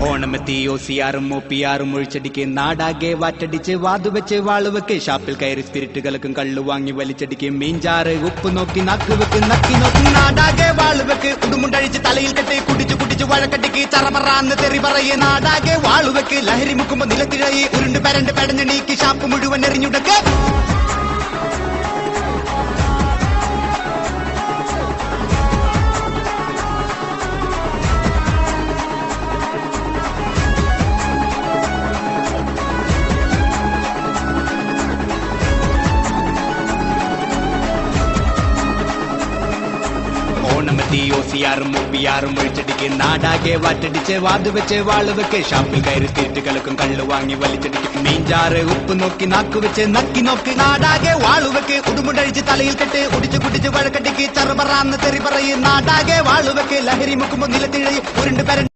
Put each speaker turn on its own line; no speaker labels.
ഓണമെത്തി OCR-ഉം OPR-ഉം ഒഴിച്ചടിക്ക് നാടാകെ വാറ്റടിച്ച് വാതുവെച്ച് വാളുവെക്ക് ഷാപ്പിൽ കയറി സ്പിരിറ്റുകൾക്കും കള്ളു വാങ്ങി വലിച്ചടിക്ക് മീൻചാറ് ഉപ്പ് നോക്കി നക്ക് വെക്ക് നക്കി നോക്കി നാടാകെ വാളുവെക്ക് ഉടുമുണ്ടഴിച്ച് തലയിൽ കെട്ടി കുടിച്ചു കുടിച്ചു വഴക്കട്ടിക്ക് ചറപറാന്ന് തെറി പറയെ നാടാകെ വാളുവെക്ക് ലഹരി മുക്കുമ്പോ നിലത്തിഴയി ഉരുണ്ട് പരണ്ട് പെടഞ്ഞണീക്ക് ഷാപ്പ് മുഴുവൻ എറിഞ്ഞുടക്ക് ഓണമെത്തി OCR-ഉം OPR-ഉം ഒഴിച്ചടിക്ക് നാടാകെ വാറ്റടിച്ച് വാതുവെച്ച് വാളുവെക്ക് ഷാപ്പിൽ കയറി സ്പിരിറ്റുകൾക്കും കള്ളു വാങ്ങി വലിച്ചടിക്ക് മീൻചാറ് ഉപ്പ് നോക്കി നാക്കുവെച്ച് നക്കി നോക്കി നാടാകെ വാളുവെക്ക് ഉടുമുണ്ടഴിച്ച് തലയിൽ കെട്ട് കുടിച്ചു കുടിച്ച് വഴക്കട്ടിക്ക് ചറപറാന്ന് തെറി പറയും നാടാകെ വാളുവെക്ക് ലഹരി മുക്കുമ്പോ നിലത്തിഴയും ഉരുണ്ട് പരണ്ട്